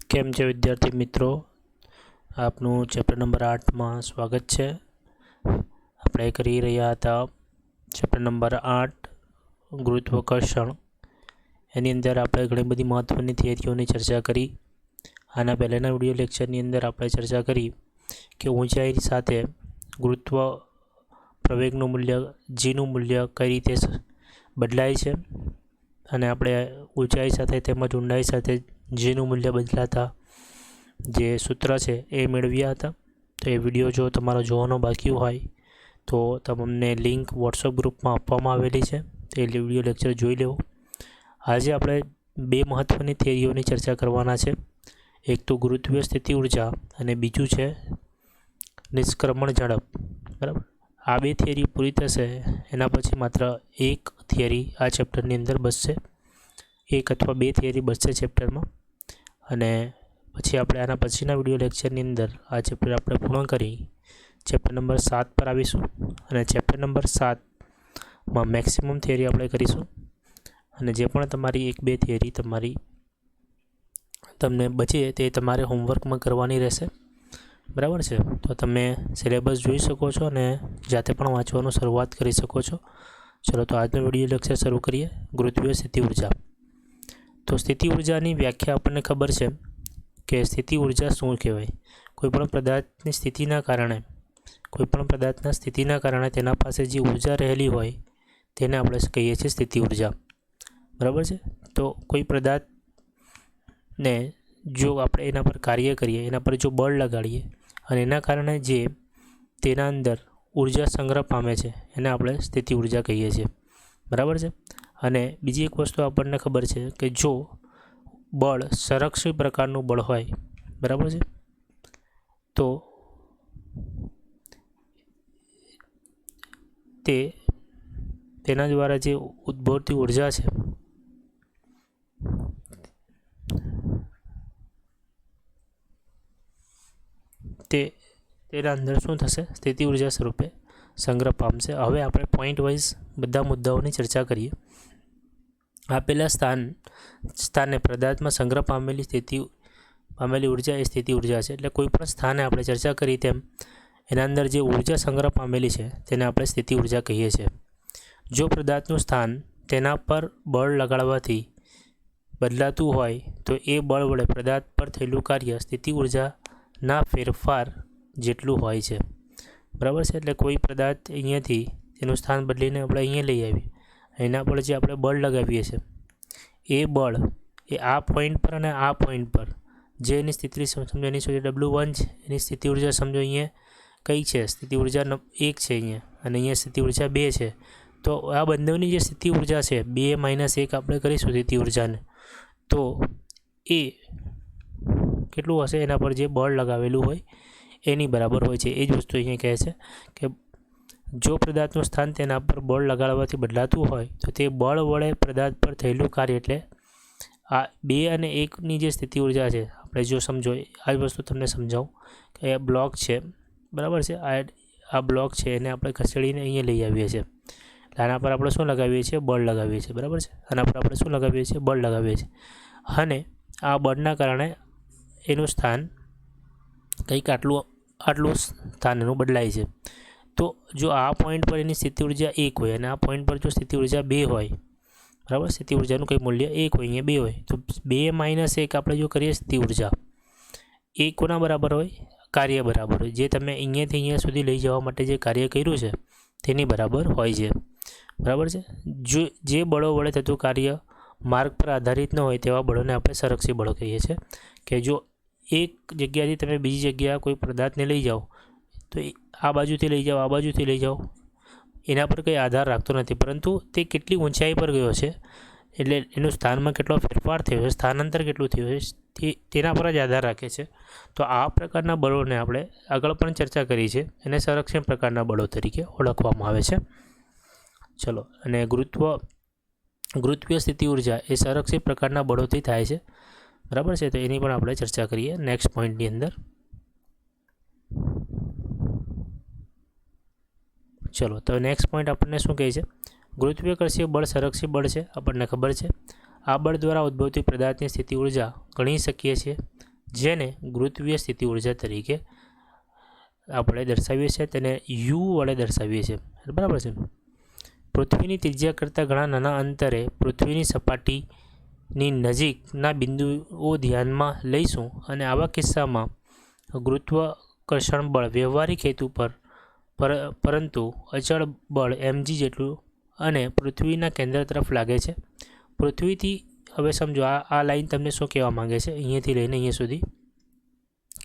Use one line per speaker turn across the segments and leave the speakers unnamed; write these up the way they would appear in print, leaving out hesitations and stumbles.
કેમ છે વિદ્યાર્થી મિત્રો, આપનું ચેપ્ટર નંબર 8માં સ્વાગત છે। આપણે કરી રહ્યા હતા ચેપ્ટર નંબર 8 ગુરુત્વાકર્ષણ। એની અંદર આપણે ઘણી બધી મહત્ત્વની થિયરીઓની ચર્ચા કરી। આના પહેલાંના વિડીયો લેક્ચરની અંદર આપણે ચર્ચા કરી કે ઊંચાઈ સાથે ગુરુત્વ પ્રવેગનું મૂલ્ય જીનું મૂલ્ય કઈ રીતે બદલાય છે, અને આપણે ઊંચાઈ સાથે તેમજ ઊંડાઈ સાથે જીનું મૂલ્ય બદલાતા જે સૂત્ર છે એ મેળવ્યા હતા। તો એ વિડીયો જો તમારો જોવાનો બાકી હોય તો તમને લિંક વોટ્સઅપ ગ્રુપમાં આપવામાં આવેલી છે, તો એ વિડીયો લેક્ચર જોઈ લેવો। આજે આપણે બે મહત્ત્વની થિયરીઓની ચર્ચા કરવાના છે। એક તો ગુરુત્વીય સ્થિતિ ઉર્જા અને બીજું છે નિષ્ક્રમણ ઝડપ, બરાબર। આ બે થિયરી પૂરી થશે એના પછી માત્ર એક થિયરી આ ચેપ્ટરની અંદર બચશે, એક અથવા બે થિયરી બચશે ચેપ્ટરમાં, અને પછી આપણે આના પછીના વિડીયો લેક્ચરની અંદર આ ચેપ્ટર આપણે પૂર્ણ કરી ચેપ્ટર નંબર 7 પર આવીશું। અને ચેપ્ટર નંબર 7માં મેક્સિમમ થિયરી આપણે કરીશું, અને જે પણ તમારી એક બે થિયરી તમને બચે તે તમારે હોમવર્કમાં કરવાની રહેશે, બરાબર છે। તો તમે સિલેબસ જોઈ શકો છો અને જાતે પણ વાંચવાનું શરૂઆત કરી શકો છો। ચલો તો આજનો વિડીયો લેક્ચર શરૂ કરીએ। ગુરુત્વીય સ્થિતિ ઉર્જા। તો સ્થિતિ ઉર્જાની વ્યાખ્યા આપણને ખબર છે કે સ્થિતિ ઉર્જા શું કહેવાય। કોઈપણ પદાર્થની સ્થિતિના કારણે તેના પાસે જે ઉર્જા રહેલી હોય તેને આપણે કહીએ છીએ સ્થિતિ ઉર્જા, બરાબર છે। તો કોઈ પદાર્થને જો આપણે એના પર કાર્ય કરીએ, એના પર જો બળ લગાડીએ અને એના કારણે જે તેના અંદર ઉર્જા સંગ્રહ પામે છે એને આપણે સ્થિતિ ઉર્જા કહીએ છીએ, બરાબર છે। અને બીજી એક વસ્તુ આપણને ખબર છે કે જો બળ સંરક્ષિત પ્રકારનું બળ હોય, બરાબર છે, તો તેના દ્વારા જે ઉદ્ભવતી ઉર્જા છે તેના અંદર શું થશે, સ્થિતિ ઉર્જા સ્વરૂપે સંગ્રહ પામશે। હવે આપણે પોઈન્ટ વાઇઝ બધા મુદ્દાઓની ચર્ચા કરીએ। આપેલા સ્થાને પદાર્થમાં સંગ્રહ પામેલી ઉર્જા એ સ્થિતિ ઉર્જા છે। એટલે કોઈ પણ સ્થાને આપણે ચર્ચા કરી તેમ એના અંદર જે ઉર્જા સંગ્રહ પામેલી છે તેને આપણે સ્થિતિ ઉર્જા કહીએ છીએ। જો પદાર્થનું સ્થાન તેના પર બળ લગાડવાથી બદલાતું હોય તો એ બળ વડે પદાર્થ પર થયેલું કાર્ય સ્થિતિ ઉર્જાના ફેરફાર જેટલું હોય છે, બરાબર છે। એટલે કોઈ પદાર્થ અહીંયાથી તેનું સ્થાન બદલીને આપણે અહીંયા લઈ આવીએ, એના પર જે આપણે બળ લગાવીએ છીએ એ બળ એ આ પોઈન્ટ પર અને આ પોઈન્ટ પર જે એની સ્થિતિ સમજો એની W1 છે, એની સ્થિતિ ઉર્જા સમજો અહીંયા કઈ છે, સ્થિતિ ઉર્જા 1 છે અહીંયા, અને અહીંયા સ્થિતિ ઉર્જા 2 છે। તો આ બંનેની જે સ્થિતિ ઉર્જા છે 2 - 1 આપણે કરીશું સ્થિતિ ઉર્જાને, તો એ કેટલું હશે, એના પર જે બળ લગાવેલું હોય એની બરાબર હોય છે। એ જ વસ્તુ અહીંયા કહે છે કે જો પદાર્થનું સ્થાન તેના પર બળ લગાડવાથી બદલાતું હોય તો તે બળ વડે પદાર્થ પર થયેલું કાર્ય, એટલે આ 2 અને 1ની જે સ્થિતિ ઉર્જા છે, આપણે જો સમજો આ જ વસ્તુ તમને સમજાવું કે આ બ્લોક છે, બરાબર છે, આ બ્લોક છે એને આપણે ખસેડીને અહીંયા લઈ આવીએ છીએ, આના પર આપણે શું લગાવીએ છીએ, બળ લગાવીએ છીએ, બરાબર છે। આના પર આપણે શું લગાવીએ છીએ, બળ લગાવીએ છીએ, અને આ બળના કારણે એનું સ્થાન કંઈક આટલું સ્થાન એનું બદલાય છે। તો જો આ પોઈન્ટ પર એની સ્થિતિ ઉર્જા 1 હોય અને આ પોઈન્ટ પર જો સ્થિતિ ઉર્જા 2 હોય, બરાબર, સ્થિતિ ઉર્જાનું કંઈ મૂલ્ય 1 હોય, અહીંયા 2 હોય, તો 2 - 1 આપણે જો કરીએ સ્થિતિ ઉર્જા એ કોના બરાબર હોય, કાર્ય બરાબર હોય, જે તમે અહીંયાથી અહીંયા સુધી લઈ જવા માટે જે કાર્ય કર્યું છે તેની બરાબર હોય છે, બરાબર છે। જે બળો વડે થતું કાર્ય માર્ગ પર આધારિત ન હોય તેવા બળોને આપણે સંરક્ષિત બળો કહીએ છીએ। કે જો એક જગ્યાથી તમે બીજી જગ્યા કોઈ પદાર્થને લઈ જાઓ તો આ બાજુથી લઈ જાઓ, આ બાજુથી લઈ જાઓ, એના પર કંઈ આધાર રાખતો નથી, પરંતુ તે કેટલી ઊંચાઈ પર ગયો છે, એટલે એનું સ્થાનમાં કેટલો ફેરફાર થયો છે, સ્થાનાંતર કેટલું થયું છે તેના પર જ આધાર રાખે છે। તો આ પ્રકારના બળોને આપણે આગળ પણ ચર્ચા કરી છે, એને સંરક્ષણ પ્રકારના બળો તરીકે ઓળખવામાં આવે છે। ચલો, અને ગુરુત્વીય સ્થિતિ ઉર્જા એ સંરક્ષિત પ્રકારના બળોથી થાય છે, બરાબર છે। તો એની પણ આપણે ચર્ચા કરીએ નેક્સ્ટ પોઈન્ટની અંદર। ચલો, તો નેક્સ્ટ પોઈન્ટ આપણને શું કહે છે, ગુરુત્વાકર્ષીય બળ સંરક્ષિત બળ છે, આપણને ખબર છે। આ બળ દ્વારા ઉદ્ભવતી પદાર્થની સ્થિતિ ઉર્જા ગણી શકીએ છીએ, જેને ગુરુત્વીય સ્થિતિ ઉર્જા તરીકે આપણે દર્શાવીએ છીએ, તેને યુ વડે દર્શાવીએ છીએ, બરાબર છે. પૃથ્વીની ત્રિજ્યા કરતાં ઘણા નાના અંતરે પૃથ્વીની સપાટીની નજીકના બિંદુઓ ધ્યાનમાં લઈશું અને આવા કિસ્સામાં ગુરુત્વાકર્ષણ બળ વ્યવહારિક હેતુ પરંતુ અચળ બળ mg જેટલું અને પૃથ્વીના કેન્દ્ર તરફ લાગે છે. પૃથ્વીથી હવે સમજો આ લાઈન તમને શું કહેવા માંગે છે અહીંયાથી લઈને અહીંયા સુધી,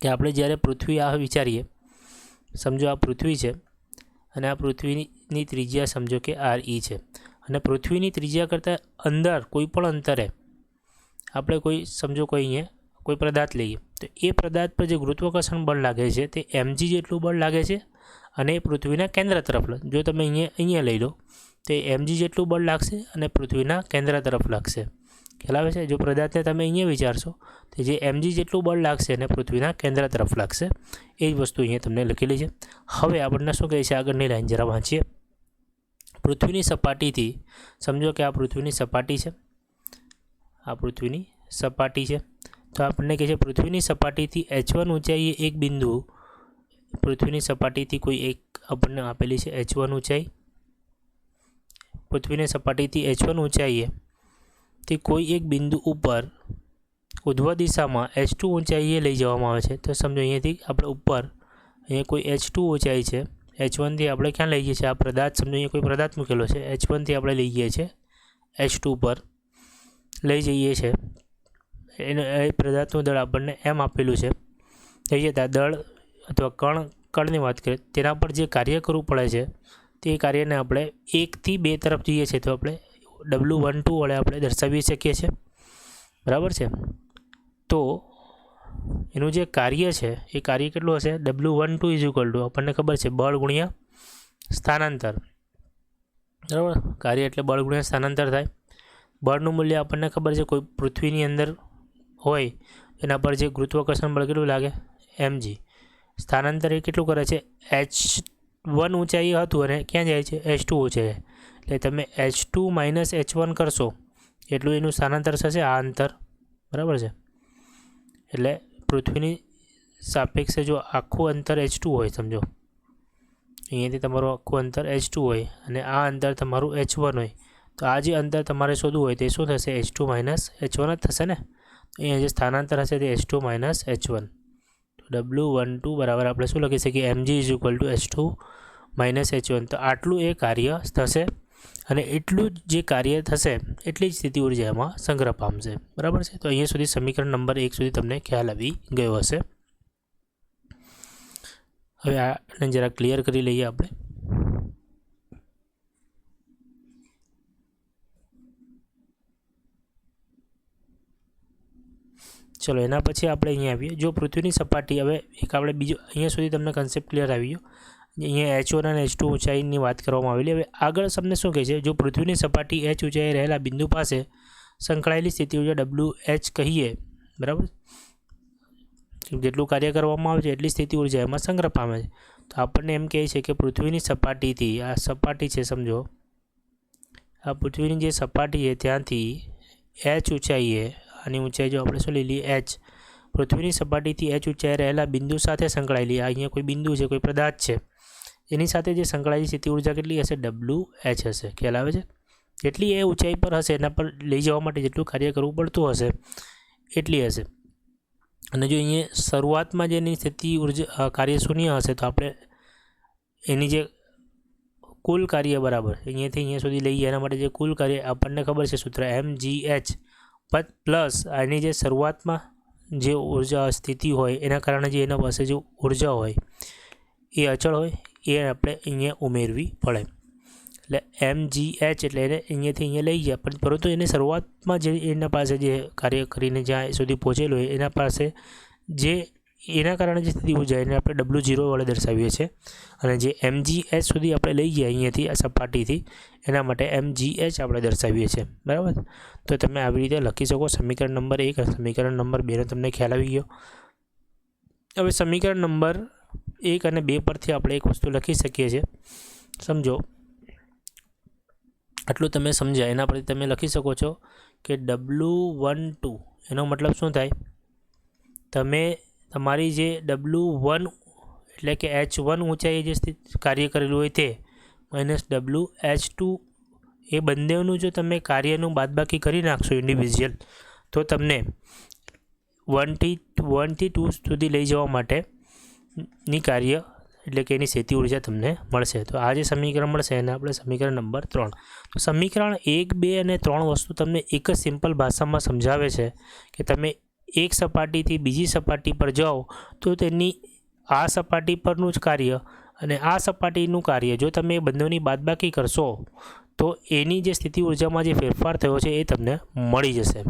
કે આપણે જ્યારે પૃથ્વી આ વિચારીએ, સમજો આ પૃથ્વી છે અને આ પૃથ્વીની ત્રિજ્યા સમજો કે RE છે, અને પૃથ્વીની ત્રિજ્યા કરતાં અંદર કોઈ પણ અંતરે આપણે કોઈ સમજો કોઈ અહીંયા કોઈ પદાર્થ લઈએ, તો એ પદાર્થ પર જે ગુરુત્વાકર્ષણ બળ લાગે છે તે mg જેટલું બળ લાગે છે અને એ પૃથ્વીના કેન્દ્ર તરફ, જો તમે અહીંયા લઈ લો તો mg જેટલું બળ લાગશે અને પૃથ્વીના કેન્દ્ર તરફ લાગશે. ખ્યાલ આવે છે? જો પદાર્થને તમે અહીંયા વિચારશો તો જે mg જેટલું બળ લાગશે અને પૃથ્વીના કેન્દ્ર તરફ લાગશે. એ જ વસ્તુ અહીંયા તમને લખેલી છે. હવે આપણને શું કહે છે, આગળની લાઈન જરા વાંચીએ. પૃથ્વીની સપાટીથી સમજો કે આ પૃથ્વીની સપાટી છે, આ પૃથ્વીની સપાટી છે, તો આપણને કહે છે પૃથ્વીની સપાટીથી h1 ઊંચાઈએ એક બિંદુ, પૃથ્વીની સપાટીથી કોઈ એક આપણને આપેલી છે h1 ઊંચાઈ, પૃથ્વીની સપાટીથી h1 ઊંચાઈએ તે કોઈ એક બિંદુ ઉપર ઉધ્વ દિશામાં h2 ઊંચાઈએ લઈ જવામાં આવે છે. તો સમજો અહીંયાથી આપણે ઉપર અહીંયા કોઈ h2 ઊંચાઈ છે, h1થી આપણે ક્યાં લઈએ છીએ, આ પદાર્થ સમજો અહીંયા કોઈ પદાર્થ મૂકેલો છે, h1થી આપણે લઈ જઈએ છીએ h2 પર લઈ જઈએ છીએ. એ પદાર્થનું દળ આપણને એમ આપેલું છે. લઈ જતા દળ અથવા કણની વાત કરીએ, તેના પર જે કાર્ય કરવું પડે છે તે કાર્યને આપણે 1 થી 2 તરફ જઈએ છીએ તો આપણે W12 વડે આપણે દર્શાવી શકીએ છીએ, બરાબર છે. તો એનું જે કાર્ય છે એ કાર્ય કેટલું હશે, W12 આપણને ખબર છે બળ ગુણ્યા સ્થાનાંતર, બરાબર. કાર્ય એટલે બળ ગુણ્યા સ્થાનાંતર થાય. બળનું મૂલ્ય આપણને ખબર છે, કોઈ પૃથ્વીની અંદર હોય એના પર જે ગુરુત્વાકર્ષણ બળ કેટલું લાગે mg. સ્થાનાંતર એ કેટલું કરે છે, h1 ઊંચાઈ હતું અને ક્યાં જાય છે h2 ઊંચાઈ, એટલે તમે h2 - h1 કરશો એટલું એનું સ્થાનાંતર થશે આ અંતર, બરાબર છે. એટલે પૃથ્વીની સાપેક્ષે જો આખું અંતર h2 હોય, સમજો અહીંયાથી તમારું આખું અંતર h2 હોય અને આ અંતર તમારું h1 હોય, તો આ જે અંતર તમારે શોધવું હોય તે શું થશે, h2 - h1 જ થશે ને. અહીંયા જે સ્થાનાંતર હશે તે h2 - h1. W12 બરાબર આપણે શું લખી શકીએ, mg h2 - h1. તો આટલું એ કાર્ય થશે અને એટલું જ જે કાર્ય થશે એટલી જ સ્થિતિ ઉર્જા એમાં સંગ્રહ પામશે, બરાબર છે. તો અહીંયા સુધી સમીકરણ નંબર 1 સુધી તમને ખ્યાલ આવી ગયો હશે. હવે આને જરા ક્લિયર કરી લઈએ આપણે. ચલો એના પછી આપણે અહીંયા આવીએ. જો પૃથ્વીની સપાટી, હવે એક આપણે બીજો અહીંયા સુધી તમને કન્સેપ્ટ ક્લિયર આવી ગયો. અહીંયા h1 અને h2 ઊંચાઈની વાત કરવામાં આવેલી. હવે આગળ તમને શું કહે છે, જો પૃથ્વીની સપાટી h ઊંચાઈએ રહેલા બિંદુ પાસે સંકળાયેલી સ્થિતિ ઉર્જા WH કહીએ, બરાબર, જેટલું કાર્ય કરવામાં આવે છે એટલી સ્થિતિ ઉર્જા એમાં સંગ્રહ પામે છે. તો આપણને એમ કહે છે કે પૃથ્વીની સપાટીથી, આ સપાટી છે સમજો, આ પૃથ્વીની જે સપાટી છે ત્યાંથી h ઊંચાઈએ, આની ઊંચાઈ જો આપણે શું લઈ લઈએ h, પૃથ્વીની સપાટીથી h ઊંચાઈએ રહેલા બિંદુ સાથે સંકળાયેલી, અહીંયા કોઈ બિંદુ છે, કોઈ પદાર્થ છે, એની સાથે જે સંકળાયેલી સ્થિતિ ઉર્જા કેટલી હશે, WH હશે. ખ્યાલ આવે છે? જેટલી એ ઊંચાઈ પર હશે એના પર લઈ જવા માટે જેટલું કાર્ય કરવું પડતું હશે એટલી હશે. અને જો અહીંયા શરૂઆતમાં જેની સ્થિતિ ઉર્જા કાર્ય શૂન્ય હશે તો આપણે એની જે કુલ કાર્ય બરાબર અહીંયાથી અહીંયા સુધી લઈએ એના માટે જે કુલ કાર્ય આપણને ખબર છે સૂત્ર mgh પ્લસ આની જે શરૂઆતમાં જે ઉર્જા સ્થિતિ હોય એના કારણે જે એના પાસે જે ઉર્જા હોય એ અચળ હોય એ આપણે અહીંયા ઉમેરવી પડે. એટલે mgh એટલે એને અહીંયાથી અહીંયા લઈ જાય, પણ પરંતુ એને શરૂઆતમાં જે એના પાસે જે કાર્ય કરીને જ્યાં સુધી પહોંચેલો હોય એના પાસે જે એના કારણે જે સ્થિતિ ઉર્જા એને આપણે W0 વડે દર્શાવીએ છીએ. અને જે mgh સુધી આપણે લઈ ગયા અહીંયાથી આ સપાટીથી એના માટે mgh આપણે દર્શાવીએ છીએ, બરાબર. તો તમે આવી રીતે લખી શકો. સમીકરણ નંબર 1 અને સમીકરણ નંબર 2નો તમને ખ્યાલ આવી ગયો. હવે સમીકરણ નંબર 1 અને 2 પરથી આપણે એક વસ્તુ લખી શકીએ છીએ. સમજો આટલું તમે સમજ્યા એના પરથી તમે લખી શકો છો કે W12 એનો મતલબ શું થાય, તમે તમારી જે W1 એટલે કે H1 ઊંચાઈએ જે કાર્ય કરેલું હોય તે માઇનસ WH2 એ બંનેનું જો તમે કાર્યનું બાદબાકી કરી નાખશો ઇન્ડિવિજ્યુઅલ, તો તમને 1 થી 2 સુધી લઈ જવા માટેની કાર્ય એટલે કે એની સ્થિતિ ઉર્જા તમને મળશે. તો આ જે સમીકરણ મળશે એને આપણે સમીકરણ નંબર 3. તો સમીકરણ 1, 2 અને 3 વસ્તુ તમને એક જ સિમ્પલ ભાષામાં સમજાવે છે કે તમે એક સપાટીથી બીજી સપાટી પર જાઓ તો તેની આ સપાટી પરનું જ કાર્ય અને આ સપાટીનું કાર્ય જો તમે બંનેની બાદબાકી કરશો તો એની જે સ્થિતિ ઉર્જામાં જે ફેરફાર થયો છે એ તમને મળી જશે.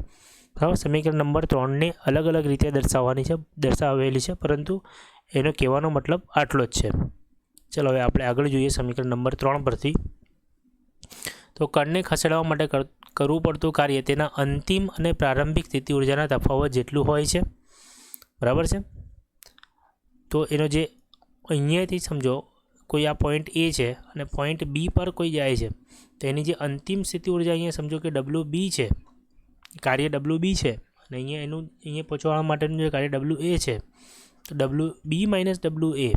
બરાબર. સમીકરણ નંબર 3ને અલગ અલગ રીતે દર્શાવેલી છે, પરંતુ એનો કહેવાનો મતલબ આટલો જ છે. ચલો હવે આપણે આગળ જોઈએ સમીકરણ નંબર 3 પરથી. તો કણને ખસેડવા માટે કરવું પડતું કાર્ય તેના અંતિમ અને પ્રારંભિક સ્થિતિ ઉર્જાના તફાવત જેટલું હોય છે. બરાબર છે. તો એનો જે અહીંયાથી સમજો કોઈ આ પોઈન્ટ A છે અને પોઈન્ટ B પર કોઈ જાય છે, તો એની જે અંતિમ સ્થિતિ ઉર્જા અહીંયા સમજો કે WB છે, કાર્ય WB છે, અને અહીંયા પહોંચવા માટેનું જે કાર્ય WA છે, તો WB માઇનસ WA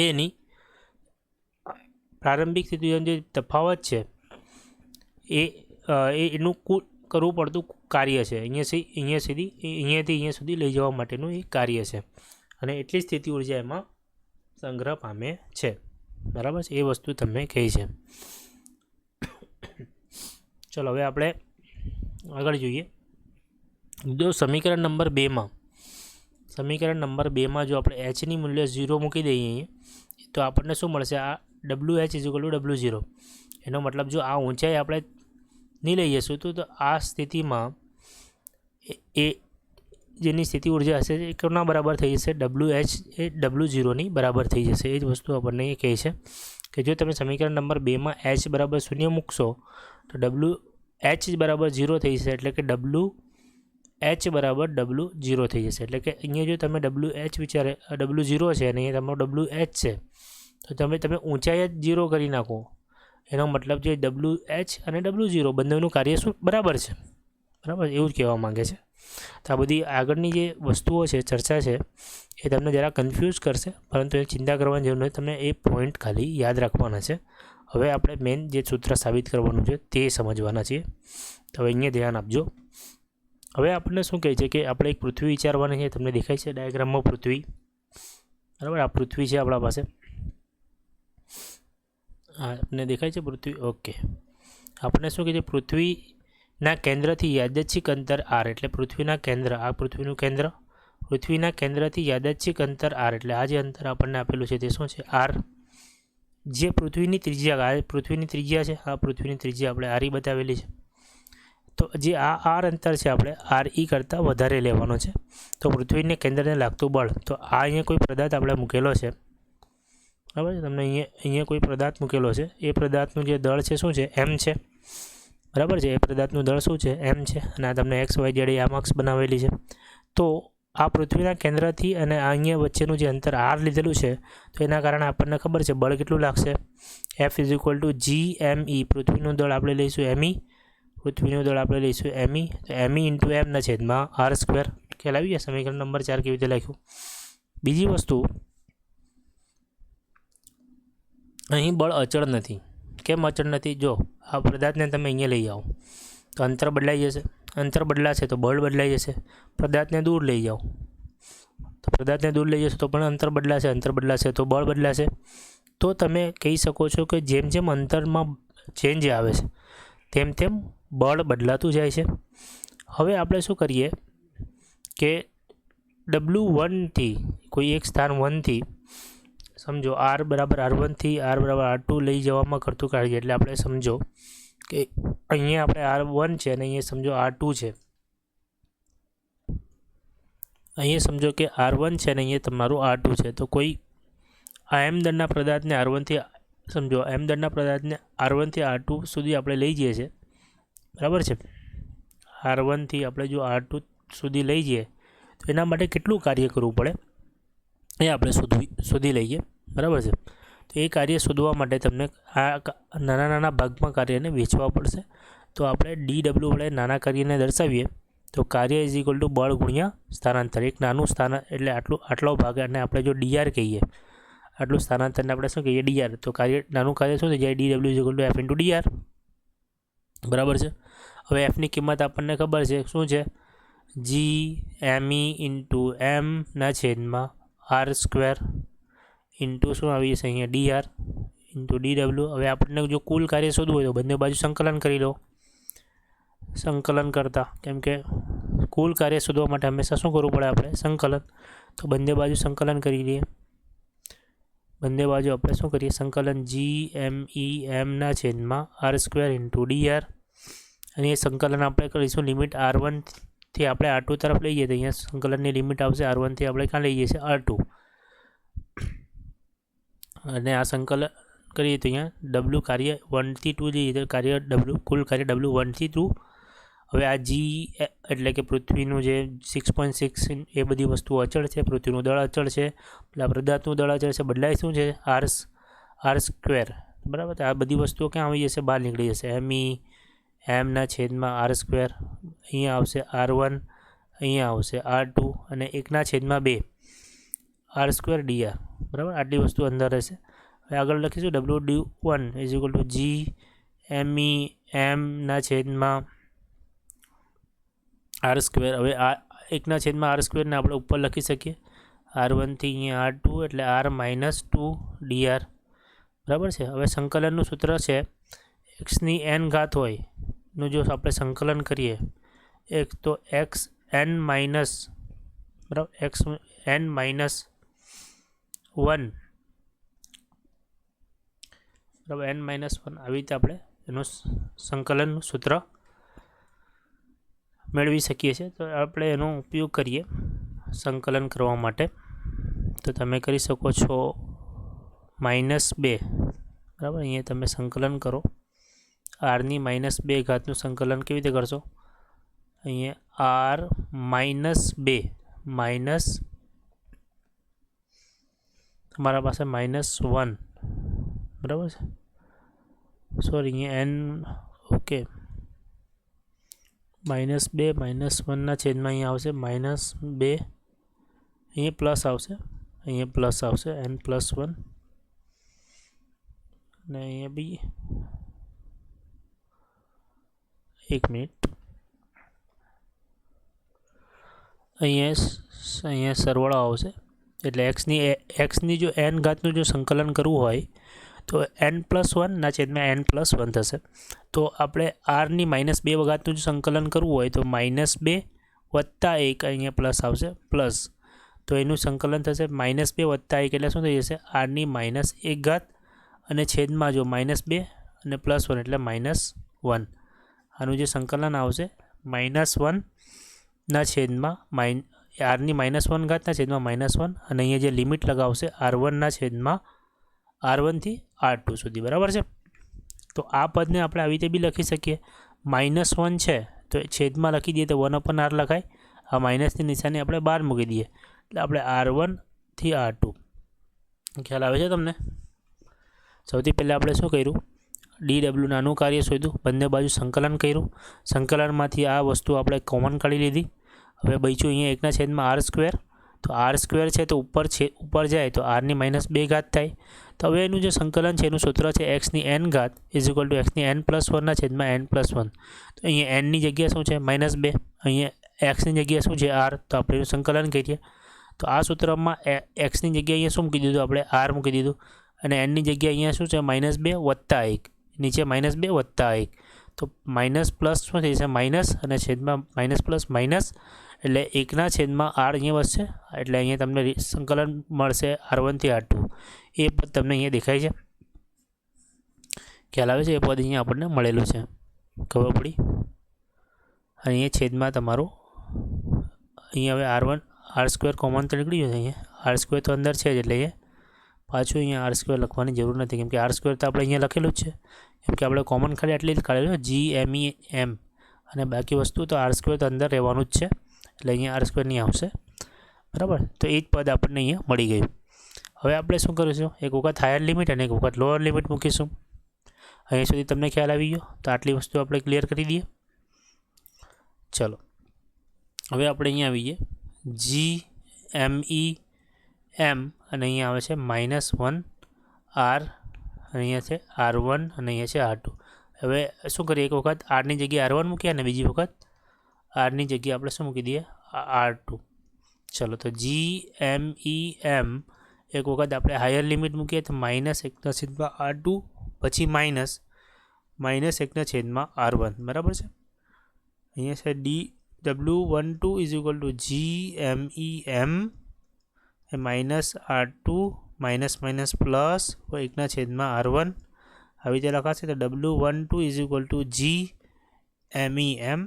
એની પ્રારંભિક સ્થિતિ ઉર્જાનો જે તફાવત છે એનું કુલ કરવું પડતું કાર્ય છે. અહીંયાથી અહીંયા સુધી લઈ જવા માટેનું એક કાર્ય છે, અને એટલી સ્થિતિ ઉર્જા એમાં સંગ્રહ પામે છે. બરાબર છે. એ વસ્તુ તમને કહી છે. ચલો હવે આપણે આગળ જોઈએ. જો સમીકરણ નંબર 2માં જો આપણે Hની મૂલ્ય 0 મૂકી દઈએ તો આપણને શું મળશે? આ WH W0. એનો મતલબ જો આ ઊંચાઈ આપણે નહીં લઈ જઈશું તો આ સ્થિતિમાં એ જેની સ્થિતિ ઉર્જા હશે એ કોના બરાબર થઈ જશે? WH એ W0ની બરાબર થઈ જશે. એ જ વસ્તુ આપણને એ કહે છે કે જો તમે સમીકરણ નંબર 2માં H બરાબર 0 મૂકશો તો WH બરાબર 0 થઈ જશે, એટલે કે WH બરાબર W0 થઈ જશે. એટલે કે અહીંયા જો તમે WH W0 છે અને અહીંયા તમારો WH છે, તો તમે ઊંચાઈ જ 0 કરી નાખો. એનો મતલબ જે WH અને W0 બંનેનું કાર્ય શું બરાબર છે. બરાબર, એવું જ કહેવા માંગે છે. તો આ બધી આગળની જે વસ્તુઓ છે, ચર્ચા છે, એ તમને જરા કન્ફ્યુઝ કરશે, પરંતુ એ ચિંતા કરવાની જરૂર નથી. તમને એ પોઈન્ટ ખાલી યાદ રાખવાના છે. હવે આપણે મેઇન જે સૂત્ર સાબિત કરવાનું છે તે સમજવાના છીએ. તો હવે અહીંયા ધ્યાન આપજો. હવે આપણને શું કહે છે કે આપણે એક પૃથ્વી વિચારવાની છે. તમને દેખાય છે ડાયાગ્રામમાં પૃથ્વી. બરાબર, આ પૃથ્વી છે આપણા પાસે. હા, આપણને દેખાય છે પૃથ્વી. ઓકે. આપણને શું કહે છે? પૃથ્વીના કેન્દ્રથી યાદચ્છિક અંતર R, એટલે પૃથ્વીના કેન્દ્ર, આ પૃથ્વીનું કેન્દ્ર, પૃથ્વીના કેન્દ્રથી યાદચ્છિક અંતર R, એટલે આ જે અંતર આપણને આપેલું છે તે શું છે? R. જે પૃથ્વીની ત્રિજ્યા, આ પૃથ્વીની ત્રિજ્યા છે, આ પૃથ્વીની ત્રિજ્યા આપણે RE બતાવેલી છે. તો જે આ R અંતર છે આપણે RE કરતાં વધારે લેવાનો છે. તો પૃથ્વીને કેન્દ્રને લાગતું બળ, તો આ અહીંયા કોઈ પદાર્થ આપણે મૂકેલો છે. બરાબર છે. તમને અહીંયા કોઈ પદાર્થ મૂકેલો છે. એ પદાર્થનું જે દળ છે શું છે? M છે. બરાબર છે. એ પદાર્થનું દળ શું છે? M છે. અને આ તમને XY Z આ માર્ક્સ બનાવેલી છે. તો આ પૃથ્વીના કેન્દ્રથી અને અહીંયા વચ્ચેનું જે અંતર R લીધેલું છે, તો એના કારણે આપણને ખબર છે બળ કેટલું લાગશે? F = GME. પૃથ્વીનું દળ આપણે લઈશું ME, પૃથ્વીનું દળ આપણે લઈશું ME, તો ME × M/R². ખ્યાલ આવી ગયા? સમીકરણ નંબર 4 કેવી રીતે લખ્યું? બીજી વસ્તુ, અહીં બળ અચળ નથી. કેમ અચળ નથી? જો આ પદાર્થને તમે અહીંયા લઈ આવો તો અંતર બદલાઈ જશે. અંતર બદલાશે તો બળ બદલાઈ જશે. પદાર્થને દૂર લઈ જાઓ તો પદાર્થને દૂર લઈ જશો તો પણ અંતર બદલાશે. અંતર બદલાશે તો બળ બદલાશે. તો તમે કહી શકો છો કે જેમ જેમ અંતરમાં ચેન્જ આવે છે તેમ તેમ બળ બદલાતું જાય છે. હવે આપણે શું કરીએ કે W1 થી કોઈ એક સ્થાન 1 થી સમજો R બરાબર R1 થી R બરાબર R2 લઈ જવામાં કરતું કાર્ય, એટલે આપણે સમજો કે અહીંયા આપણે R1 છે અને અહીંયા સમજો R2 છે. અહીંયા સમજો કે R1 છે અને અહીંયા તમારું R2 છે. તો કોઈ આ M દળના પદાર્થને R1 થી સમજો M દળના પદાર્થને R1 થી R2 સુધી આપણે લઈ જઈએ છીએ. બરાબર છે. R1 થી આપણે જો R2 સુધી લઈ જઈએ તો એના માટે કેટલું કાર્ય કરવું પડે એ આપણે શોધી લઈએ. બરાબર છે. તો એ કાર્ય શોધવા માટે તમને આ નાના નાના ભાગમાં કાર્યને વેચવા પડશે. તો આપણે DW વડે નાના કાર્યને દર્શાવીએ તો કાર્ય ઇઝ ઇક્વલ ટુ બળ ગુણ્યા સ્થાનાંતર. એક નાનું એટલે આટલો ભાગ, અને આપણે જો ડીઆર કહીએ, આટલું સ્થાનાંતરને આપણે શું કહીએ? ડીઆર. તો નાનું કાર્ય શું થઈ જાય? DW is equal to F into DR. બરાબર છે. હવે એફની કિંમત આપણને ખબર છે શું છે? GME ઇન્ટુ એમના છેદમાં R² ઇન્ટુ શું આવી જશે અહીંયા? DR into DW. હવે આપણને જો કુલ કાર્ય શોધવું હોય તો બંને બાજુ સંકલન કરી લો. સંકલન કરતા, કેમ કે કુલ કાર્ય શોધવા માટે હંમેશા શું કરવું પડે? આપણે સંકલન. તો બંને બાજુ સંકલન કરી લઈએ. બંને બાજુ આપણે શું કરીએ? સંકલન GME એમના છેદમાં R² ઇન્ટુ DR. અને એ સંકલન આપણે કરીશું લિમિટ R1 થી આપણે R2 તરફ લઈ જઈએ, તો અહીંયા સંકલનની લિમિટ આવશે R1 થી આપણે ક્યાં લઈ જઈએ છીએ? R2. અને આ સંકલન કરીએ તો અહીંયા W કાર્ય 1 થી 2 લઈએ તો કુલ કાર્ય W 1 થી 2. હવે આ G એટલે કે પૃથ્વીનું જે 6.6 એ બધી વસ્તુઓ અચળ છે. પૃથ્વીનું દળ અચળ છે, પેલા પદાર્થનું દળ અચળ છે, બદલાય શું છે? R². બરાબર. આ બધી વસ્તુઓ ક્યાં આવી જશે? બહાર નીકળી જશે. ME એમના છેદમાં R², અહીંયા આવશે R1, અહીંયા આવશે R2, અને 1/2 R² DR. બરાબર. આટલી વસ્તુ અંદર રહેશે. હવે આગળ લખીશું W1 is equal to GME એમના છેદમાં R². હવે આ 1/R² ને આપણે ઉપર લખી શકીએ R1 થી અહીંયા R2 એટલે R-2 DR. બરાબર છે. હવે સંકલનનું સૂત્ર છે xની n ઘાત હોય નું જો આપણે સંકલન કરીએ, એક તો xn માઇનસ, બરાબર, xn -1, બરાબર, n -1 આવી રીતે આપણે એનું સંકલનનું સૂત્ર મેળવી શકીએ છીએ. તો આપણે એનો ઉપયોગ કરીએ સંકલન કરવા માટે. તો તમે કરી શકો છો -2. બરાબર. અહીંયા તમે સંકલન કરો. R ની -2 ઘાતનું સંકલન કેવી રીતે કરશો? અહીંયા R -2 માઇનસ તમારા પાસે -1, બરાબર છે. સોરી, અહીંયા n, ઓકે, -2 -1ના છેદમાં અહીંયા આવશે -2, અહીંયા પ્લસ આવશે, અહીંયા પ્લસ આવશે n+1, અને અહીંયા બી 1 મિનિટ, અહીંયા સરવાળો આવશે. એટલે એક્સની જો n ઘાતનું જો સંકલન કરવું હોય તો n+1 ના છેદમાં n+1 થશે. તો આપણે R ની -2 ઘાતનું જો સંકલન કરવું હોય તો -2 વત્તા 1, અહીંયા પ્લસ આવશે, પ્લસ, તો એનું સંકલન થશે -2 વત્તા 1 એટલે શું થઈ જશે? R ની -1 ઘાત, અને છેદમાં જો -2 અને +1 એટલે -1. આનું જે સંકલન આવશે -1 ના છેદમાં R ની -1 ઘાતના છેદમાં -1, અને અહીંયા જે લિમિટ લગાવશે R1 ના છેદમાં R1 થી R2 સુધી. બરાબર છે. તો આ પદને આપણે આવી રીતે બી લખી શકીએ. -1 છે તો છેદમાં લખી દઈએ તો 1/R લખાય. આ માઇનસની નિશાની આપણે બહાર મૂકી દઈએ એટલે આપણે R1 થી R2. ખ્યાલ આવે છે તમને? સૌથી પહેલાં આપણે શું કર્યું? DW નાનું કાર્ય શોધ્યું, બંને બાજુ સંકલન કર્યું. સંકલનમાંથી આ વસ્તુ આપણે કોમન કાઢી લીધી. હવે બચ્યું અહીંયા 1/R². તો R² છે તો ઉપર જાય તો R ની -2 ઘાત થાય. તો હવે એનું જે સંકલન છે એનું સૂત્ર છે xની n ઘાત ઇઝ ઇક્વલ ટુ xની n+1 ના છેદમાં n+1. તો અહીંયા nની જગ્યા શું છે? -2. અહીંયા xની જગ્યા શું છે? R. તો આપણે એનું સંકલન કરીએ તો આ સૂત્રમાં xની જગ્યાએ અહીંયા શું મૂકી દીધું? આપણે R મૂકી દીધું, અને nની જગ્યાએ અહીંયા શું છે? -2 વત્તા 1, નીચે -2 વત્તા 1. તો માઇનસ પ્લસ શું થઈ જશે? માઇનસ, અને છેદમાં માઇનસ પ્લસ માઇનસ, એટલે 1/R અહીંયા વધશે. એટલે અહીંયા તમને સંકલન મળશે R1 થી R2. એ પદ તમને અહીંયા દેખાય છે? ખ્યાલ આવે છે? એ પદ અહીંયા આપણને મળેલું છે, ખબર પડી? અહીંયા છેદમાં તમારું અહીંયા હવે R² કોમન તો નીકળી જશે. અહીંયા R² તો અંદર છે જ, એટલે અહીંયા પાછું અહીંયા R² લખવાની જરૂર નથી, કેમ કે R² તો આપણે અહીંયા લખેલું જ છે. કેમ કે આપણે કોમન ખાલી આટલી જ કાઢેલું GME M, અને બાકી વસ્તુ તો R² તો અંદર રહેવાનું જ છે, એટલે અહીંયા R² નહીં આવશે. બરાબર. તો એ જ પદ આપણને અહીંયા મળી ગયું. હવે આપણે શું કરીશું? એક વખત હાયર લિમિટ અને એક વખત લોઅર લિમિટ મૂકીશું. અહીંયા સુધી તમને ખ્યાલ આવી ગયો? તો આટલી વસ્તુ આપણે ક્લિયર કરી દઈએ. ચલો. હવે આપણે અહીંયા આવીએ GME M અને અહીંયા આવે છે -1 R અને અહીંયા છે R1 અને અહીંયા છે R2. હવે શું કરીએ, એક વખત આરની જગ્યાએ R1 મૂકીએ અને બીજી વખત આરની જગ્યાએ આપણે શું મૂકી દઈએ, R2. ચલો તો GMEM એક વખત આપણે હાયર લિમિટ મૂકીએ તો -1/R2 પછી -1/R1 બરાબર છે. અહીંયા છે W12 = GMEM -R2 plus 1/R1 આવી રીતે લખાશે. તો W12 = GMEM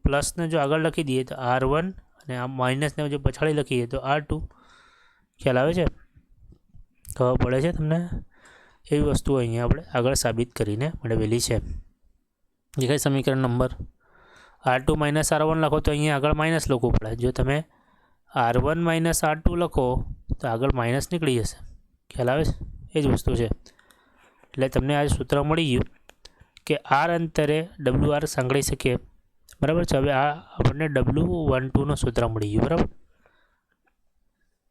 પ્લસને જો આગળ લખી દઈએ તો R1 અને આ માઇનસને જો પછાડી લખીએ તો R2. ખ્યાલ આવે છે, ખબર પડે છે તમને? એવી વસ્તુ અહીંયા આપણે આગળ સાબિત કરીને મેળવેલી છે. દેખાય સમીકરણ નંબર R2 - R1 લખો તો અહીંયા આગળ માઇનસ લખવું પડે. જો તમે R1 - R2 લખો તો આગળ માઇનસ નીકળી જશે. ખ્યાલ આવે છે? એ જ વસ્તુ છે. એટલે તમને આ સૂત્ર મળી ગયું કે R અંતરે WR સાંકળી શકીએ, બરાબર છે. હવે આ આપણને W12નું સૂત્ર મળી ગયું, બરાબર.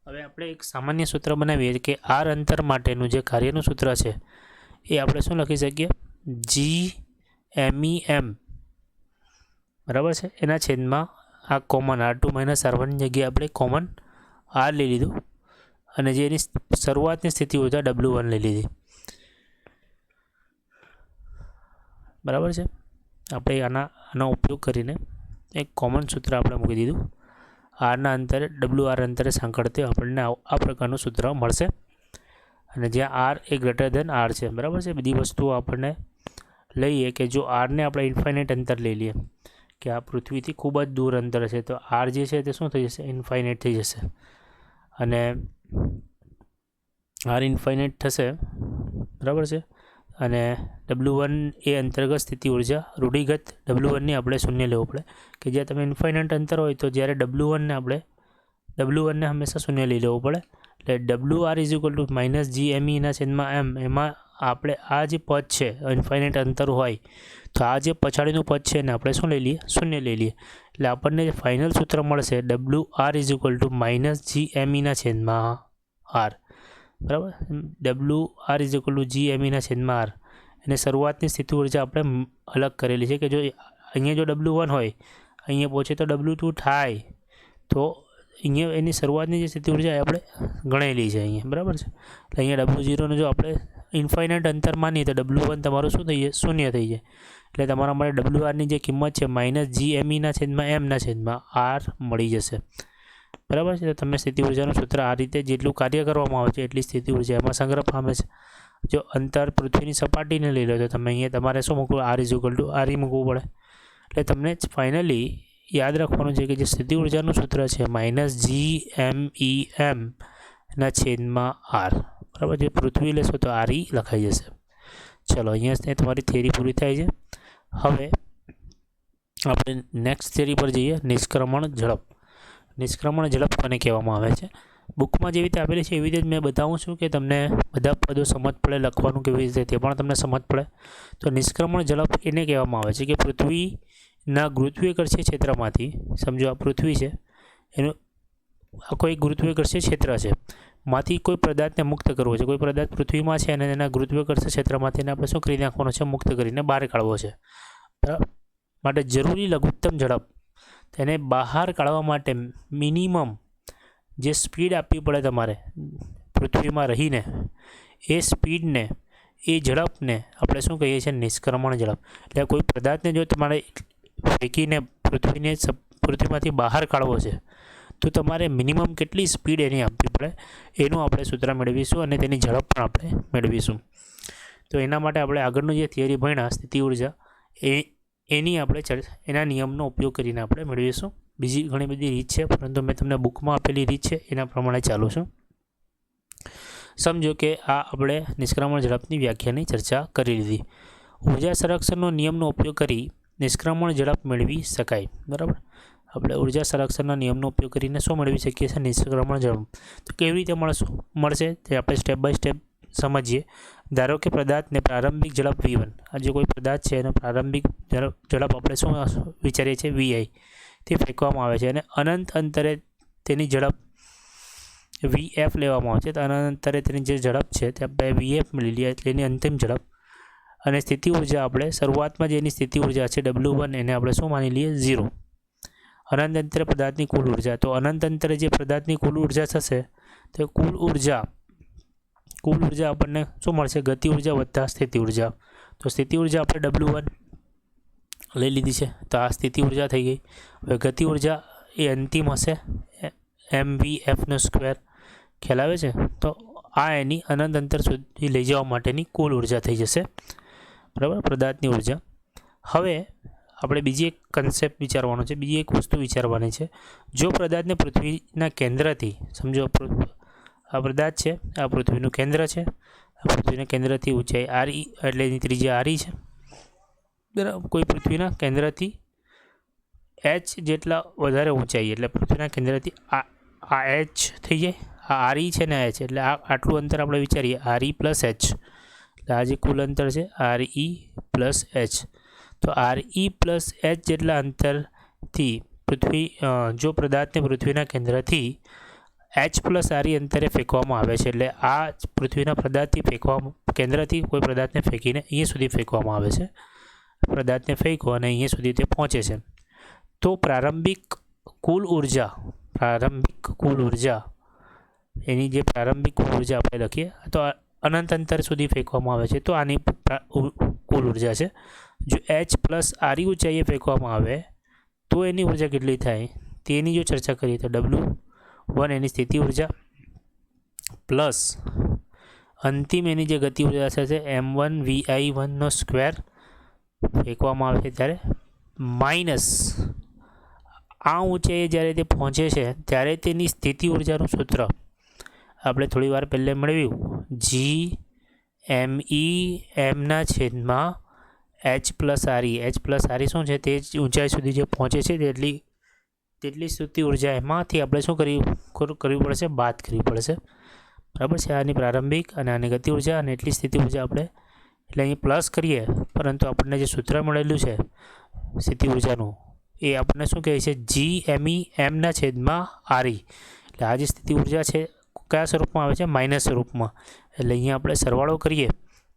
હવે આપણે એક સામાન્ય સૂત્ર બનાવીએ કે R અંતર માટેનું જે કાર્યનું સૂત્ર છે એ આપણે શું લખી શકીએ, GMEM બરાબર છે એના છેદમાં આ કોમન R2 - R1ની જગ્યાએ આપણે કોમન R લઈ લીધું અને જે એની શરૂઆતની સ્થિતિ હોય W1 લઈ લીધી, બરાબર છે. આપણે આનો ઉપયોગ કરીને એક કોમન સૂત્ર આપણે મૂકી દીધું. આરના અંતરે WR અંતરે સાંકળતે આપણને આ પ્રકારનું સૂત્ર મળશે અને જ્યાં R એ > R છે, બરાબર છે. બધી વસ્તુઓ આપણને લઈએ કે જો આરને આપણે ઇન્ફાઇનાઇટ અંતર લઈ લઈએ કે આ પૃથ્વીથી ખૂબ જ દૂર અંતર છે તો R જે છે તે શું થઈ જશે, ઇન્ફાઇનાઇટ થઈ જશે. અને R ઇન્ફાઇનાઇટ થશે, બરાબર છે. અને W1 એ અંતર્ગત સ્થિતિ ઉર્જા રૂઢિગત W1ની આપણે શૂન્ય લેવું પડે કે જ્યાં તમે ઇન્ફાઇનાઇટ અંતર હોય તો જ્યારે W1ને હંમેશા શૂન્ય લઈ લેવું પડે. એટલે WR = -GME/M એમાં આપણે આ જે પદ છે ઇન્ફાઇનાઇટ અંતર હોય તો આ જે પછાડીનું પદ છે ને આપણે શું લઈ લઈએ, શૂન્ય લઈ લઈએ. એટલે આપણને જે ફાઇનલ સૂત્ર મળશે WR = -GME/R, બરાબર. WR = GME/R અને શરૂઆતની સ્થિતિ ઉર્જા આપણે અલગ કરેલી છે કે જો અહીંયા જો W1 હોય અહીંયા પહોંચે તો W2 થાય તો અહીંયા એની શરૂઆતની જે સ્થિતિ ઉર્જા આપણે ગણેલી છે અહીંયા, બરાબર છે. એટલે અહીંયા W0ને જો આપણે ઇન્ફાઇનાઇટ અંતર માનીએ તો W1 તમારું શું થઈ જાય, શૂન્ય થઈ જાય. એટલે તમારા માટે WRની જે કિંમત છે -GME/M/R મળી જશે, બરાબર છે. તો તમે સ્થિતિ ઉર્જાનું સૂત્ર આ રીતે જેટલું કાર્ય કરવામાં આવે છે એટલી સ્થિતિ ઉર્જા એમાં સંગ્રહ પામે છે. જો અંતર પૃથ્વીની સપાટીને લઈ લો તો તમે અહીંયા તમારે શું મૂકવું, R = RE મૂકવું પડે. એટલે તમને ફાઇનલી યાદ રાખવાનું છે કે જે સ્થિતિ ઉર્જાનું સૂત્ર છે -GMEM/R, બરાબર. જે પૃથ્વી લેશો તો RE લખાઈ જશે. ચલો અહીંયા તમારી થિયરી પૂરી થાય છે. હવે આપણે નેક્સ્ટ થિયરી પર જઈએ, નિષ્ક્રમણ ઝડપ. નિષ્ક્રમણ ઝડપ કોને કહેવામાં આવે છે? બુકમાં જેવી રીતે આપેલી છે એવી રીતે મેં બતાવું છું કે તમને બધા પદો સમજ પડે, લખવાનું કેવી રીતે તે પણ તમને સમજ પડે. તો નિષ્ક્રમણ ઝડપ એને કહેવામાં આવે છે કે પૃથ્વીના ગુરુત્વાકર્ષીય ક્ષેત્રમાંથી, સમજો આ પૃથ્વી છે એનું આખો એક ગુરુત્વાકર્ષીય ક્ષેત્ર છે, માંથી કોઈ પદાર્થને મુક્ત કરવો છે. કોઈ પદાર્થ પૃથ્વીમાં છે અને એના ગુરુત્વાકર્ષણ ક્ષેત્રમાંથી આપણે શું કરી નાખવાનો છે, મુક્ત કરીને બહાર કાઢવો છે. માટે જરૂરી લઘુત્તમ ઝડપ તેને બહાર કાઢવા માટે મિનિમમ જે સ્પીડ આપવી પડે તમારે પૃથ્વીમાં રહીને એ સ્પીડને, એ ઝડપને આપણે શું કહીએ છીએ, નિષ્ક્રમણ ઝડપ. એટલે કોઈ પદાર્થને જો તમારે ફેંકીને પૃથ્વીમાંથી બહાર કાઢવો છે તો તમારે મિનિમમ કેટલી સ્પીડ એની આપવી પડે એનું આપણે સૂત્ર મેળવીશું અને તેની ઝડપ પણ આપણે મેળવીશું. તો એના માટે આપણે આગળનું જે થિયરી ભણ્યા સ્થિતિ ઉર્જા એની આપણે એના નિયમનો ઉપયોગ કરીને આપણે મેળવીશું. બીજી ઘણી બધી રીત છે પરંતુ મેં તમને બુકમાં આપેલી રીત છે એના પ્રમાણે ચાલું છું. સમજો કે આ આપણે નિષ્ક્રમણ ઝડપની વ્યાખ્યાની ચર્ચા કરી લીધી. ઉર્જા સંરક્ષણનો નિયમનો ઉપયોગ કરી નિષ્ક્રમણ ઝડપ મેળવી શકાય, બરાબર. આપણે ઉર્જા સંરક્ષણના નિયમનો ઉપયોગ કરીને શું મેળવી શકીએ છીએ, નિષ્ક્રમણ ઝડપ. તો કેવી રીતે મળશે તે આપણે સ્ટેપ બાય સ્ટેપ સમજીએ. ધારો કે પદાર્થને પ્રારંભિક ઝડપ V1, આ જે કોઈ પદાર્થ છે એનો પ્રારંભિક ઝડપ આપણે શું વિચારીએ છીએ, VI, તે ફેંકવામાં આવે છે અને અનંત અંતરે તેની ઝડપ VF લેવામાં આવે છે. તો અનંત અંતરે તેની જે ઝડપ છે તે આપણે VF મળી લઈએ એટલે એની અંતિમ ઝડપ. અને સ્થિતિ ઉર્જા આપણે શરૂઆતમાં જે એની સ્થિતિ ઉર્જા છે W1 એને આપણે શું માની લઈએ 0. અનંત અંતરે પદાર્થની કુલ ઉર્જા, તો અનંત અંતરે જે પદાર્થની કુલ ઉર્જા થશે તો કુલ ઉર્જા આપણને શું મળશે? ગતિ ઉર્જા વત્તા સ્થિતિ ઉર્જા. તો સ્થિતિ ઉર્જા આપણે W1 લઈ લીધી છે, તો આ સ્થિતિ ઉર્જા થઈ ગઈ. હવે ગતિ ઉર્જા એ અંતિમ હશે mvfનો સ્ક્વેર, ખ્યાલ આવે છે? તો આ એની અનંત અંતર સુધી લઈ જવા માટેની કુલ ઉર્જા થઈ જશે, બરાબર, પદાર્થની ઉર્જા. હવે આપણે બીજી એક કન્સેપ્ટ વિચારવાનો છે, બીજી એક વસ્તુ વિચારવાની છે. જો પદાર્થને પૃથ્વીના કેન્દ્રથી, સમજો આ પદાર્થ છે, આ પૃથ્વીનું કેન્દ્ર છે, આ પૃથ્વીના કેન્દ્રથી ઊંચાઈ RE એટલે એની ત્રિજ્યા RE છે, બરાબર. કોઈ પૃથ્વીના કેન્દ્રથી h જેટલા વધારે ઊંચાઈ એટલે પૃથ્વીના કેન્દ્રથી આ h થઈ જાય, આ RE છે ને h એટલે આટલું અંતર આપણે વિચારીએ RE પ્લસ h, એટલે આ જે કુલ અંતર છે RE પ્લસ h. તો RE પ્લસ h જેટલા અંતરથી જો પદાર્થને પૃથ્વીના કેન્દ્રથી h પ્લસ RE અંતરે ફેંકવામાં આવે છે, એટલે આ પૃથ્વીના પદાર્થથી કેન્દ્રથી કોઈ પદાર્થને ફેંકીને અહીંયા સુધી ફેંકવામાં આવે છે. પદાર્થને ફેંકો અને અહીંયા સુધી તે પહોંચે છે. તો પ્રારંભિક કુલ ઉર્જા એની જે પ્રારંભિક કુલ ઉર્જા આપણે લખીએ તો અનંત અંતર સુધી ફેંકવામાં આવે છે, તો આની કુલ ઉર્જા છે. જો h પ્લસ RE ઊંચાઈએ ફેંકવામાં આવે તો એની ઉર્જા કેટલી થાય તેની જો ચર્ચા કરીએ તો W1 એની સ્થિતિ ઉર્જા પ્લસ અંતિમ એની જે ગતિ ઉર્જા થશે m1vi1નો સ્ક્વેર ફેંકવામાં આવે છે ત્યારે, માઇનસ આ ઊંચાઈએ જ્યારે તે પહોંચે છે ત્યારે તેની સ્થિતિ ઉર્જાનું સૂત્ર આપણે થોડી વાર પહેલાં મેળવ્યું, Gmના છેદમાં h plus RE. h plus RE શું છે? તે ઊંચાઈ સુધી જે પહોંચે છે તેટલી સ્થિતિ ઉર્જા એમાંથી આપણે શું કરવી પડશે? બાદ કરવી પડશે, બરાબર છે. આની પ્રારંભિક અને આની ગતિ ઉર્જા અને એટલી સ્થિતિ ઉર્જા આપણે એટલે અહીં પ્લસ કરીએ, પરંતુ આપણને જે સૂત્ર મળેલું છે સ્થિતિ ઉર્જાનું એ આપણને શું કહે છે? Gmના છેદમાં RE. એટલે આ જે સ્થિતિ ઉર્જા છે કયા સ્વરૂપમાં આવે છે? માઇનસ સ્વરૂપમાં. એટલે અહીંયા આપણે સરવાળો કરીએ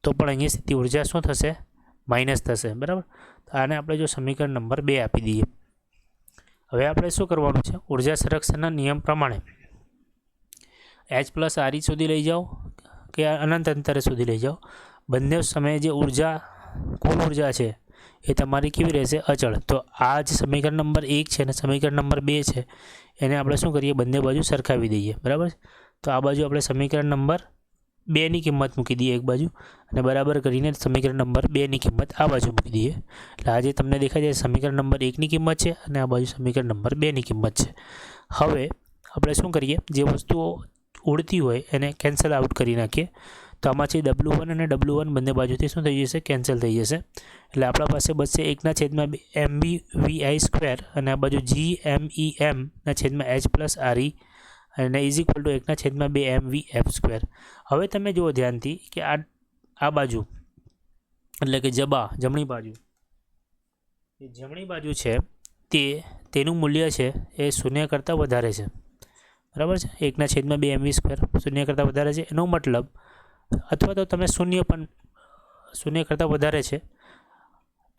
તો પણ અહીંયા સ્થિતિ ઉર્જા શું થશે? માઇનસ થશે, બરાબર. તો આને આપણે જો સમીકરણ નંબર 2 આપી દઈએ. હવે આપણે શું કરવાનું છે? ઉર્જા સંરક્ષણના નિયમ પ્રમાણે h પ્લસ RE સુધી લઈ જાઓ કે અનંત અંતરે સુધી લઈ જાઓ, બંને સમયે જે કુલ ઉર્જા છે એ તમારી કેવી રહેશે? અચળ. તો આ જે સમીકરણ નંબર 1 છે અને સમીકરણ નંબર 2 છે એને આપણે શું કરીએ? બંને બાજુ સરખાવી દઈએ, બરાબર. તો આ બાજુ આપણે સમીકરણ નંબર 2ની કિંમત મૂકી દઈએ એક બાજુ અને બરાબર કરીને સમીકરણ નંબર 2ની કિંમત આ બાજુ મૂકી દઈએ. એટલે આ જે તમને દેખાય છે સમીકરણ નંબર 1ની કિંમત છે અને આ બાજુ સમીકરણ નંબર 2ની કિંમત છે. હવે આપણે શું કરીએ? જે વસ્તુઓ ઉડતી હોય એને કેન્સલ આઉટ કરી નાખીએ. તો આમાંથી W1 અને W1 બંને બાજુથી શું થઈ જશે? કેન્સલ થઈ જશે. એટલે આપણા પાસે બચશે 1/2 mvvi² અને આ બાજુ Gmemh પ્લસ RE અને ઇઝ ઇક્વલ ટુ 1/2 mvf². હવે તમે જુઓ ધ્યાનથી કે આ બાજુ એટલે કે જમણી બાજુ છે તેનું મૂલ્ય છે એ 0 કરતાં વધારે છે, બરાબર છે. 1/2 mv² 0 કરતાં વધારે છે, એનો મતલબ અથવા તો તમે 0 કરતાં વધારે છે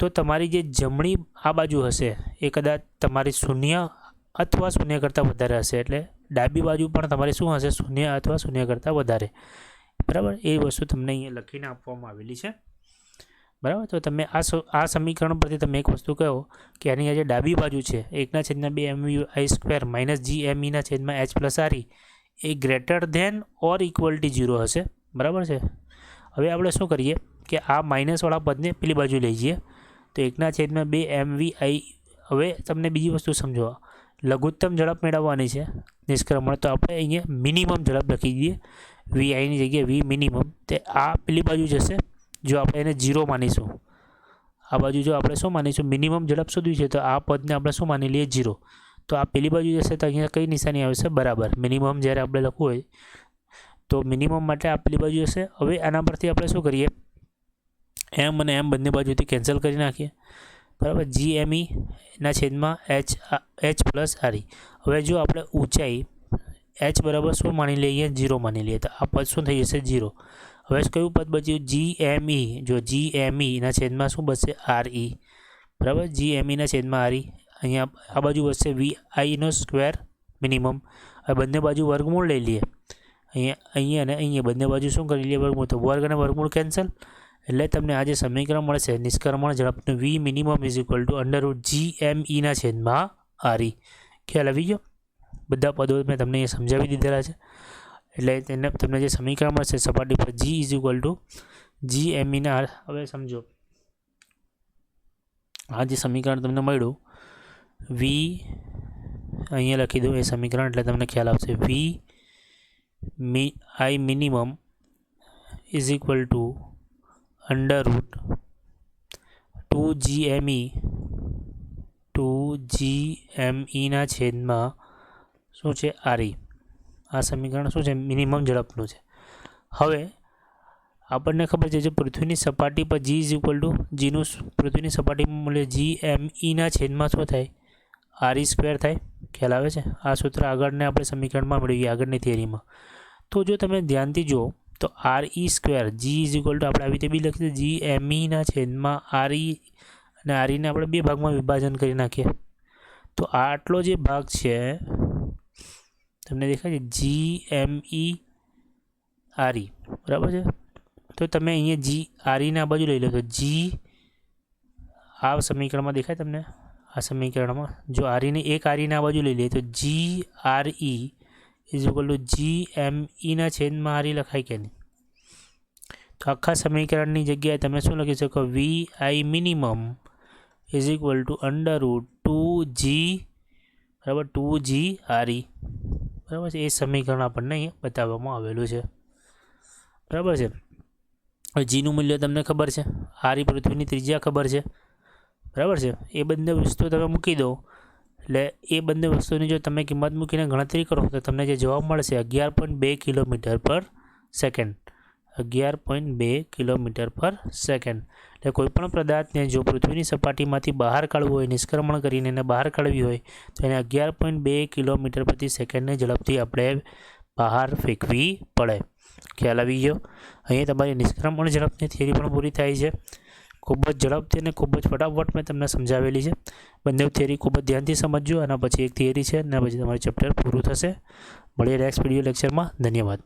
તો તમારી જે જમણી આ બાજુ હશે એ કદાચ તમારી 0 અથવા 0 કરતાં વધારે હશે, એટલે ડાબી બાજુ પણ તમારી શું હશે? 0 અથવા 0 કરતાં વધારે, બરાબર. એ વસ્તુ તમને અહીંયા લખીને આપવામાં આવેલી છે, બરાબર. તો તમે આ સમીકરણ પરથી તમે એક વસ્તુ કહો કે આની આ જે ડાબી બાજુ છે 1/2 mvi² minus Gmeh plus RE એ greater than or equal to 0 હશે, બરાબર છે. હવે આપણે શું કરીએ કે આ માઇનસવાળા પદને પેલી બાજુ લઈ જઈએ તો 1/2 mvi. હવે તમને બીજી વસ્તુ સમજો, લઘુત્તમ ઝડપ મેળવવાની છે નિષ્ક્રમણ, તો આપણે અહીંયા મિનિમમ ઝડપ લખી દઈએ, વીઆઈની જગ્યાએ વી મિનિમમ. તે આ પેલી બાજુ જશે જો આપણે એને 0 માનીશું, આ બાજુ જો આપણે શું માનીશું? મિનિમમ ઝડપ શોધવી છે તો આ પદને આપણે શું માની લઈએ? 0. તો આ પેલી બાજુ જશે તો અહીંયા કઈ નિશાની આવશે? બરાબર. મિનિમમ જ્યારે આપણે લખવું હોય તો મિનિમમ માટે આ પેલી બાજુ હશે. હવે આના પરથી આપણે શું કરીએ? m અને m બંને બાજુથી કેન્સલ કરી નાખીએ બરાબર, GME ના છેદમાં h પ્લસ RE. હવે જો આપણે ઊંચાઈ h બરાબર શું માની લઈએ, 0 માની લઈએ, તો આ પદ શું થઈ જશે, 0. હવે કયું પદ બચ્યું, GME. જો GME ના છેદમાં શું બચશે, RE. બરાબર, GME ના છેદમાં RE. અહીંયા આ બાજુ બચશે VI નો સ્ક્વેર મિનિમમ. હવે બંને બાજુ વર્ગમૂળ લઈ લઈએ, અહીંયા અને અહીંયા બંને બાજુ શું કરી લઈએ, વર્ગમૂળ. તો વર્ગ અને વર્ગમૂળ કેન્સલ, એટલે તમને આ જે સમીકરણ મળશે નિષ્ક્રમણ ઝડપનું V minimum is equal to √GME ના છેદમાં RE. ખ્યાલ આવી ગયો? બધા પદો મેં તમને અહીંયા સમજાવી દીધેલા છે. એટલે તેને તમને જે સમીકરણ મળશે સપાટી પર G is equal to GME ના. હવે સમજો આ જે સમીકરણ તમને મળ્યું V, અહીંયા લખી દઉં એ સમીકરણ એટલે તમને ખ્યાલ આવશે. VI minimum is equal to √2GME ના છેદમાં શું છે, RE. આ સમીકરણ શું છે, મિનિમમ ઝડપનું છે. હવે આપણને ખબર છે જે પૃથ્વીની સપાટી પર G ઇઝ ઇક્વલ ટુ જીનું પૃથ્વીની સપાટીમાં મૂલ્ય GME ના છેદમાં શું થાય, RE સ્ક્વેર થાય. ખ્યાલ આવે છે? આ સૂત્ર આગળને આપણે સમીકરણમાં મેળવીએ આગળની થિયરીમાં. તો જો તમે ધ્યાનથી જુઓ તો RE square G is equal to આપણે આવી રીતે બી લખીએ GME ના છેદમાં RE, અને REને આપણે બે ભાગમાં વિભાજન કરી નાખીએ. તો આટલો જે ભાગ છે તમને દેખાય છે GME RE, બરાબર છે. તો તમે અહીંયા RE ના બાજુ લઈ લો તો G, આ સમીકરણમાં દેખાય તમને, આ સમીકરણમાં જો REને એક RE ના બાજુ લઈ લઈએ તો GRE is equal to GME ના છેદમાં RE લખાય કે નહીં? તો આખા સમીકરણની જગ્યાએ તમે શું લખી શકો, VI minimum is equal to √2G, બરાબર, 2GRE. બરાબર છે. એ સમીકરણ આપણને અહીંયા બતાવવામાં આવેલું છે. બરાબર છે. હવે જીનું મૂલ્ય તમને ખબર છે, RE પૃથ્વીની ત્રિજ્યા ખબર છે, બરાબર છે. એ બંને વસ્તુ તમે મૂકી દો એટલે એ બંને વસ્તુની જો તમે કિંમત મૂકીને ગણતરી કરો તો તમને જે જવાબ મળશે 11.2 કિલોમીટર પર સેકન્ડ. 11.2 કિલોમીટર પર સેકન્ડ. એટલે કોઈપણ પદાર્થને જો પૃથ્વીની સપાટીમાંથી બહાર કાઢવું હોય, નિષ્ક્રમણ કરીને એને બહાર કાઢવી હોય તો એને 11.2 કિલોમીટર પ્રતિ સેકન્ડની ઝડપથી આપણે બહાર ફેંકવી પડે. ખ્યાલ આવી ગયો? અહીંયા તમારી નિષ્ક્રમણ ઝડપની થિયરી પણ પૂરી થાય છે. ખૂબ જ ઝડપથી અને ખૂબ જ ફટાફટ મેં તમને સમજાવેલી છે. બંને થિયરી ખૂબ જ ધ્યાનથી સમજજો. અને પછી એક થિયરી છે અને પછી તમારું ચેપ્ટર પૂરું થશે. મળીએ નેક્સ્ટ વિડીયો લેક્ચરમાં. ધન્યવાદ.